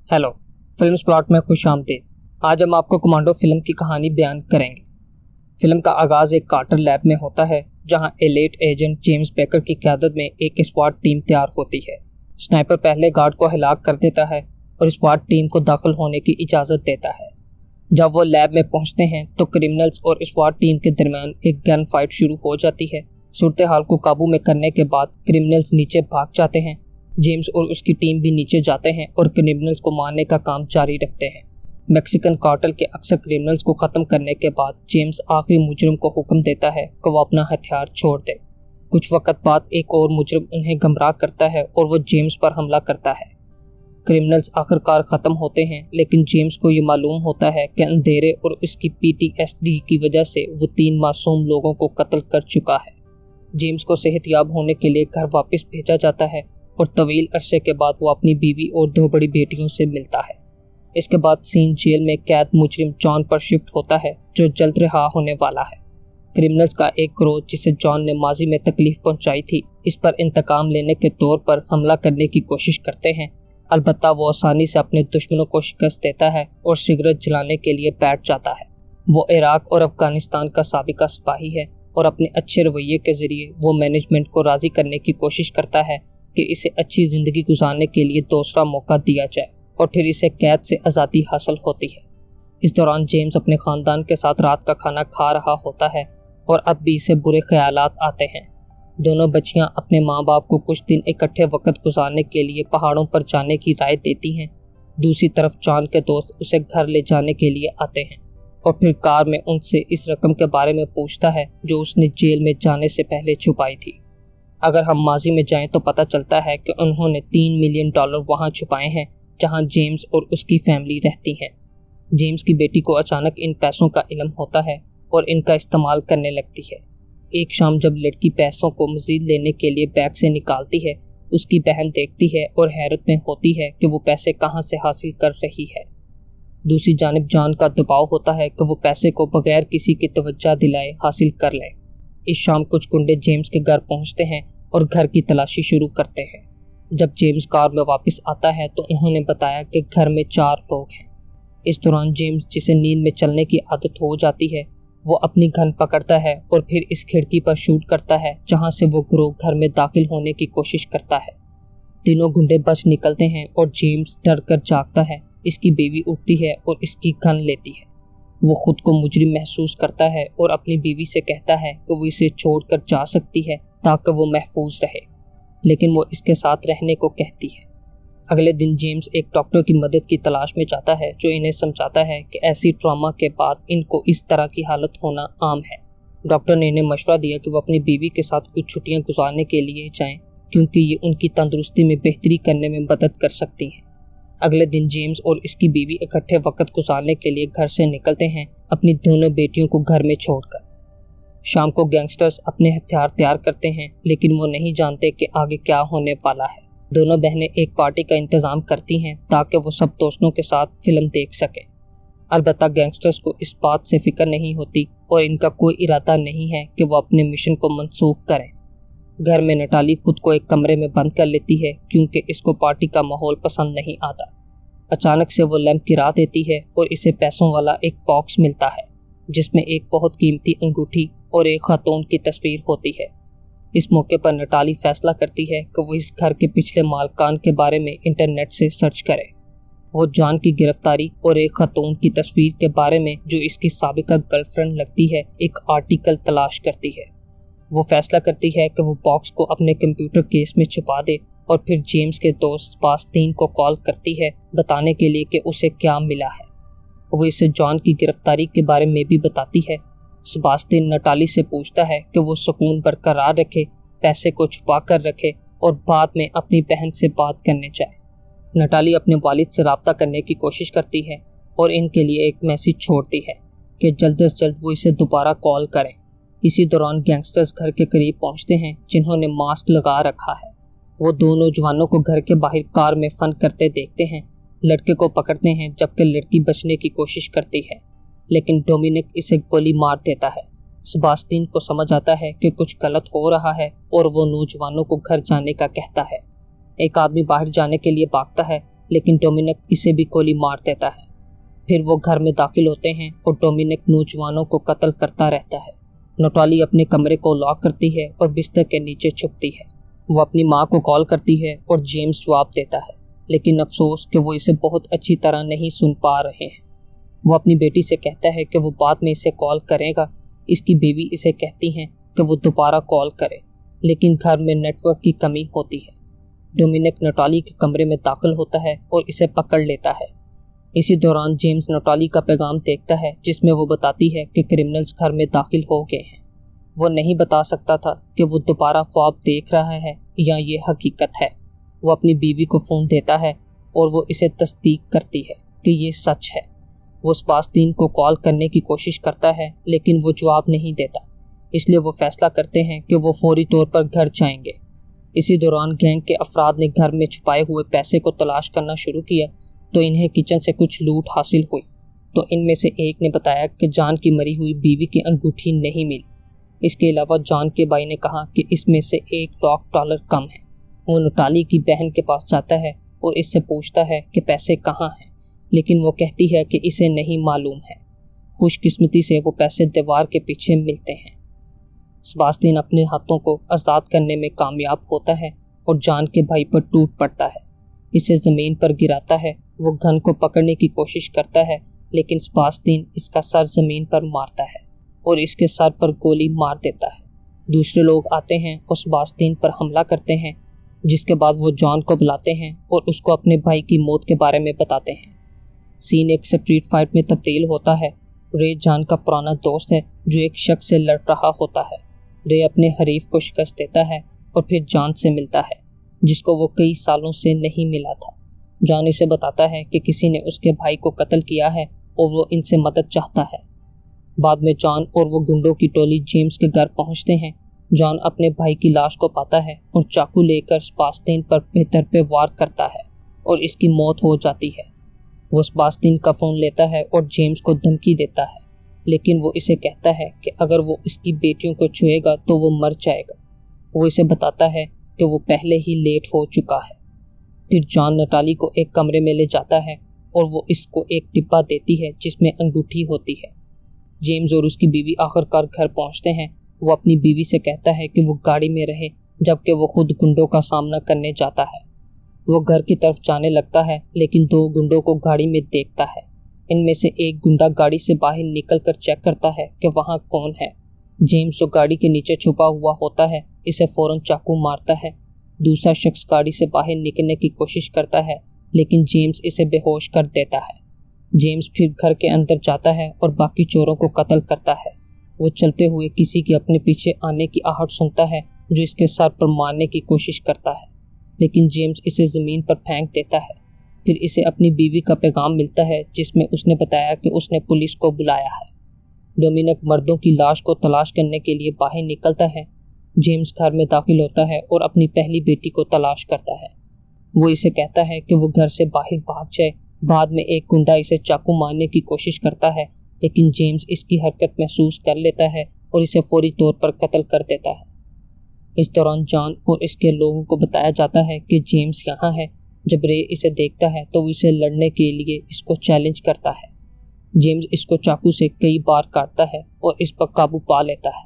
Hello, film plot में खुश आमदीद। आज हम आपको कमांडो फिल्म की कहानी बयान करेंगे। फिल्म का आगाज़ एक कार्टर लैब में होता है, जहां एलीट एजेंट जेम्स बेकर की क़यादत में एक स्वाट टीम तैयार होती है। स्नाइपर पहले गार्ड को हिलाक कर देता है और स्वाट टीम को दाखिल होने की इजाज़त देता है। जब वो लैब में पहुंचते हैं तो क्रिमिनल्स और स्वाट टीम के दरमियान एक गन फाइट शुरू हो जाती है। सूरत हाल को काबू में करने के बाद क्रिमिनल्स नीचे भाग जाते हैं। जेम्स और उसकी टीम भी नीचे जाते हैं और क्रिमिनल्स को मारने का काम जारी रखते हैं। मैक्सिकन कार्टेल के अक्सर क्रिमिनल्स को ख़त्म करने के बाद जेम्स आखिरी मुजरिम को हुक्म देता है कि वो अपना हथियार छोड़ दे। कुछ वक्त बाद एक और मुजरिम उन्हें गुमराह करता है और वो जेम्स पर हमला करता है। क्रिमिनल्स आखिरकार ख़त्म होते हैं, लेकिन जेम्स को ये मालूम होता है कि अंधेरे और उसकी PTSD की वजह से वो 3 मासूम लोगों को कत्ल कर चुका है। जेम्स को सेहतयाब होने के लिए घर वापस भेजा जाता है और तवील अरसे के बाद वो अपनी बीवी और 2 बड़ी बेटियों से मिलता है। इसके बाद सीन जेल में कैद मुजरिम जॉन पर शिफ्ट होता है, जो जल्द रिहा होने वाला है। क्रिमिनल्स का एक गिरोह जिसे जॉन ने माजी में तकलीफ पहुंचाई थी, इस पर इंतकाम लेने के तौर पर हमला करने की कोशिश करते हैं। अलबत्ता वो आसानी से अपने दुश्मनों को शिकस्त देता है और सिगरेट जलाने के लिए बैठ जाता है। वो इराक और अफगानिस्तान का साबिका सिपाही है और अपने अच्छे रवैये के जरिए वो मैनेजमेंट को राज़ी करने की कोशिश करता है कि इसे अच्छी ज़िंदगी गुजारने के लिए दूसरा मौका दिया जाए और फिर इसे कैद से आज़ादी हासिल होती है। इस दौरान जेम्स अपने ख़ानदान के साथ रात का खाना खा रहा होता है और अब भी इसे बुरे ख्यालात आते हैं। दोनों बच्चियां अपने माँ बाप को कुछ दिन इकट्ठे वक्त गुजारने के लिए पहाड़ों पर जाने की राय देती हैं। दूसरी तरफ जॉन के दोस्त उसे घर ले जाने के लिए आते हैं और फिर कार में उनसे इस रकम के बारे में पूछता है जो उसने जेल में जाने से पहले छुपाई थी। अगर हम माजी में जाएं तो पता चलता है कि उन्होंने $3 मिलियन वहां छुपाए हैं जहां जेम्स और उसकी फैमिली रहती हैं। जेम्स की बेटी को अचानक इन पैसों का इल्म होता है और इनका इस्तेमाल करने लगती है। एक शाम जब लड़की पैसों को मजीद लेने के लिए बैग से निकालती है, उसकी बहन देखती है और हैरत में होती है कि वो पैसे कहाँ से हासिल कर रही है। दूसरी जानिब जॉन का दबाव होता है कि वो पैसे को बगैर किसी की तवज्जो दिलाए हासिल कर लें। इस शाम कुछ गुंडे जेम्स के घर पहुंचते हैं और घर की तलाशी शुरू करते हैं। जब जेम्स कार में वापस आता है तो उन्होंने बताया कि घर में 4 लोग हैं। इस दौरान जेम्स, जिसे नींद में चलने की आदत हो जाती है, वो अपनी गन पकड़ता है और फिर इस खिड़की पर शूट करता है जहां से वो गिरोह घर में दाखिल होने की कोशिश करता है। तीनों गुंडे बच निकलते हैं और जेम्स डर कर जागता है। इसकी बीवी उठती है और इसकी गन लेती है। वो खुद को मुजरिम महसूस करता है और अपनी बीवी से कहता है कि वो इसे छोड़कर जा सकती है ताकि वो महफूज रहे, लेकिन वो इसके साथ रहने को कहती है। अगले दिन जेम्स एक डॉक्टर की मदद की तलाश में जाता है जो इन्हें समझाता है कि ऐसी ट्रॉमा के बाद इनको इस तरह की हालत होना आम है। डॉक्टर ने इन्हें मशवरा दिया कि वो अपनी बीवी के साथ कुछ छुट्टियां गुजारने के लिए जाएं, क्योंकि ये उनकी तंदुरुस्ती में बेहतरी करने में मदद कर सकती हैं। अगले दिन जेम्स और इसकी बीवी इकट्ठे वक्त गुजारने के लिए घर से निकलते हैं, अपनी दोनों बेटियों को घर में छोड़कर। शाम को गैंगस्टर्स अपने हथियार तैयार करते हैं, लेकिन वो नहीं जानते कि आगे क्या होने वाला है। दोनों बहनें एक पार्टी का इंतज़ाम करती हैं ताकि वो सब दोस्तों के साथ फिल्म देख सकें। अलबत्ता गैंगस्टर्स को इस बात से फिक्र नहीं होती और इनका कोई इरादा नहीं है कि वो अपने मिशन को मनसूख करें। घर में नटाली खुद को एक कमरे में बंद कर लेती है क्योंकि इसको पार्टी का माहौल पसंद नहीं आता। अचानक से वो लैंप गिरा देती है और इसे पैसों वाला एक बॉक्स मिलता है जिसमें एक बहुत कीमती अंगूठी और एक खातून की तस्वीर होती है। इस मौके पर नटाली फैसला करती है कि वो इस घर के पिछले मालकान के बारे में इंटरनेट से सर्च करे। वो जॉन की गिरफ्तारी और एक खातून की तस्वीर के बारे में, जो इसकी साबिका गर्लफ्रेंड लगती है, एक आर्टिकल तलाश करती है। वो फैसला करती है कि वो बॉक्स को अपने कंप्यूटर केस में छुपा दे और फिर जेम्स के दोस्त सेबास्टियन को कॉल करती है बताने के लिए कि उसे क्या मिला है। वो इसे जॉन की गिरफ्तारी के बारे में भी बताती है। सेबास्टियन नटाली से पूछता है कि वो सुकून बरकरार रखे, पैसे को छुपा कर रखे और बाद में अपनी बहन से बात करने जाए। नटाली अपने वालिद से रब्ता करने की कोशिश करती है और इनके लिए एक मैसेज छोड़ती है कि जल्द से जल्द वो इसे दोबारा कॉल करें। इसी दौरान गैंगस्टर्स घर के करीब पहुंचते हैं जिन्होंने मास्क लगा रखा है। वो दोनों जवानों को घर के बाहर कार में फन करते देखते हैं। लड़के को पकड़ते हैं जबकि लड़की बचने की कोशिश करती है, लेकिन डोमिनिक इसे गोली मार देता है। सेबास्टियन को समझ आता है कि कुछ गलत हो रहा है और वो नौजवानों को घर जाने का कहता है। एक आदमी बाहर जाने के लिए भागता है, लेकिन डोमिनिक इसे भी गोली मार देता है। फिर वो घर में दाखिल होते हैं और डोमिनिक नौजवानों को कत्ल करता रहता है। नटाली अपने कमरे को लॉक करती है और बिस्तर के नीचे छुपती है। वो अपनी माँ को कॉल करती है और जेम्स जवाब देता है, लेकिन अफसोस कि वो इसे बहुत अच्छी तरह नहीं सुन पा रहे हैं। वो अपनी बेटी से कहता है कि वो बाद में इसे कॉल करेगा। इसकी बीवी इसे कहती हैं कि वो दोबारा कॉल करे, लेकिन घर में नेटवर्क की कमी होती है। डोमिनिक नटाली के कमरे में दाखिल होता है और इसे पकड़ लेता है। इसी दौरान जेम्स नटाली का पैगाम देखता है जिसमें वो बताती है कि क्रिमिनल्स घर में दाखिल हो गए हैं। वो नहीं बता सकता था कि वो दोबारा ख्वाब देख रहा है या ये हकीकत है। वो अपनी बीवी को फ़ोन देता है और वो इसे तस्दीक करती है कि ये सच है। वो सेबास्टियन को कॉल करने की कोशिश करता है, लेकिन वो जवाब नहीं देता। इसलिए वो फैसला करते हैं कि वो फौरी तौर पर घर जाएंगे। इसी दौरान गैंग के अफराद ने घर में छुपाए हुए पैसे को तलाश करना शुरू किया तो इन्हें किचन से कुछ लूट हासिल हुई। तो इनमें से एक ने बताया कि जॉन की मरी हुई बीवी की अंगूठी नहीं मिली। इसके अलावा जॉन के भाई ने कहा कि इसमें से $1 लाख कम है। वो नटाली की बहन के पास जाता है और इससे पूछता है कि पैसे कहाँ हैं, लेकिन वो कहती है कि इसे नहीं मालूम है। खुशकिस्मती से वो पैसे दीवार के पीछे मिलते हैं। सेबास्टियन अपने हाथों को आज़ाद करने में कामयाब होता है और जॉन के भाई पर टूट पड़ता है। इसे ज़मीन पर गिराता है। वो गन को पकड़ने की कोशिश करता है, लेकिन सेबास्टियन इसका सर ज़मीन पर मारता है और इसके सर पर गोली मार देता है। दूसरे लोग आते हैं और सेबास्टियन पर हमला करते हैं, जिसके बाद वो जॉन को बुलाते हैं और उसको अपने भाई की मौत के बारे में बताते हैं। सीन एक स्ट्रीट फाइट में तब्दील होता है। रे जॉन का पुराना दोस्त है जो एक शख्स से लड़ रहा होता है। रे अपने हरीफ को शिकस्त देता है और फिर जॉन से मिलता है, जिसको वो कई सालों से नहीं मिला था। जॉन इसे बताता है कि किसी ने उसके भाई को कत्ल किया है और वो इनसे मदद चाहता है। बाद में जॉन और वो गुंडों की टोली जेम्स के घर पहुंचते हैं। जॉन अपने भाई की लाश को पाता है और चाकू लेकर सेबास्टियन पर बेहतर पे वार करता है और इसकी मौत हो जाती है। वो सेबास्टियन का फ़ोन लेता है और जेम्स को धमकी देता है, लेकिन वो इसे कहता है कि अगर वो इसकी बेटियों को छुएगा तो वो मर जाएगा। वो इसे बताता है कि वो पहले ही लेट हो चुका है। फिर जॉन नटाली को एक कमरे में ले जाता है और वो इसको एक डिब्बा देती है जिसमें अंगूठी होती है। जेम्स और उसकी बीवी आखिरकार घर पहुंचते हैं। वो अपनी बीवी से कहता है कि वो गाड़ी में रहे, जबकि वो खुद गुंडों का सामना करने जाता है। वो घर की तरफ जाने लगता है, लेकिन 2 गुंडों को गाड़ी में देखता है। इनमें से एक गुंडा गाड़ी से बाहर निकलकर चेक करता है कि वहाँ कौन है। जेम्स जो गाड़ी के नीचे छुपा हुआ होता है इसे फौरन चाकू मारता है। दूसरा शख्स गाड़ी से बाहर निकलने की कोशिश करता है, लेकिन जेम्स इसे बेहोश कर देता है। जेम्स फिर घर के अंदर जाता है और बाकी चोरों को कत्ल करता है। वो चलते हुए किसी के अपने पीछे आने की आहट सुनता है जो इसके सर पर मारने की कोशिश करता है, लेकिन जेम्स इसे ज़मीन पर फेंक देता है। फिर इसे अपनी बीवी का पैगाम मिलता है जिसमें उसने बताया कि उसने पुलिस को बुलाया है। डोमिनिक मर्दों की लाश को तलाश करने के लिए बाहर निकलता है। जेम्स घर में दाखिल होता है और अपनी पहली बेटी को तलाश करता है। वो इसे कहता है कि वो घर से बाहर भाग जाए। बाद में एक गुंडा इसे चाकू मारने की कोशिश करता है, लेकिन जेम्स इसकी हरकत महसूस कर लेता है और इसे फौरी तौर पर कत्ल कर देता है। इस दौरान जॉन और इसके लोगों को बताया जाता है कि जेम्स यहाँ है। जब रे इसे देखता है तो वो इसे लड़ने के लिए इसको चैलेंज करता है। जेम्स इसको चाकू से कई बार काटता है और इस पर काबू पा लेता है।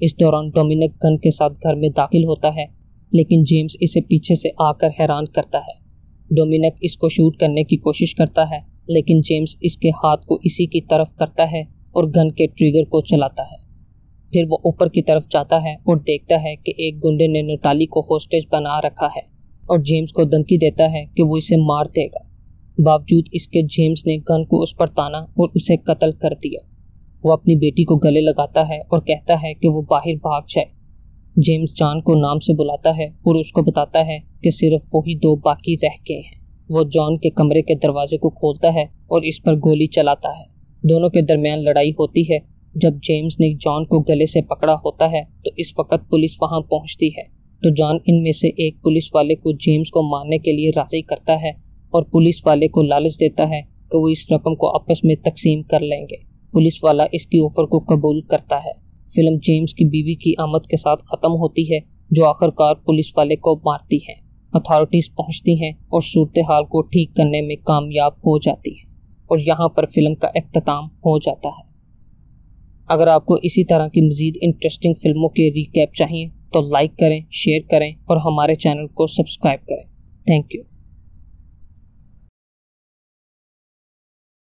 इस दौरान डोमिनिक गन के साथ घर में दाखिल होता है, लेकिन जेम्स इसे पीछे से आकर हैरान करता है। डोमिनिक इसको शूट करने की कोशिश करता है, लेकिन जेम्स इसके हाथ को इसी की तरफ करता है और गन के ट्रिगर को चलाता है। फिर वो ऊपर की तरफ जाता है और देखता है कि एक गुंडे ने नटाली को होस्टेज बना रखा है और जेम्स को धमकी देता है कि वो इसे मार देगा। बावजूद इसके जेम्स ने गन को उस पर ताना और उसे कत्ल कर दिया। वो अपनी बेटी को गले लगाता है और कहता है कि वो बाहर भाग जाए। जेम्स जॉन को नाम से बुलाता है और उसको बताता है कि सिर्फ वही 2 बाकी रह गए हैं। वो जॉन के कमरे के दरवाजे को खोलता है और इस पर गोली चलाता है। दोनों के दरमियान लड़ाई होती है। जब जेम्स ने जॉन को गले से पकड़ा होता है तो इस वक्त पुलिस वहां पहुंचती है, तो जॉन इनमें से एक पुलिस वाले को जेम्स को मारने के लिए राजी करता है और पुलिस वाले को लालच देता है कि वो इस रकम को आपस में तकसीम कर लेंगे। पुलिस वाला इसकी ऑफर को कबूल करता है। फिल्म जेम्स की बीवी की आमद के साथ ख़त्म होती है, जो आखिरकार पुलिस वाले को मारती है। अथॉरिटीज़ पहुंचती हैं और सूरत हाल को ठीक करने में कामयाब हो जाती हैं और यहाँ पर फिल्म का इख्तिताम हो जाता है। अगर आपको इसी तरह की मज़ीद इंटरेस्टिंग फिल्मों के रिकैप चाहिए तो लाइक करें, शेयर करें और हमारे चैनल को सब्सक्राइब करें। Thank you.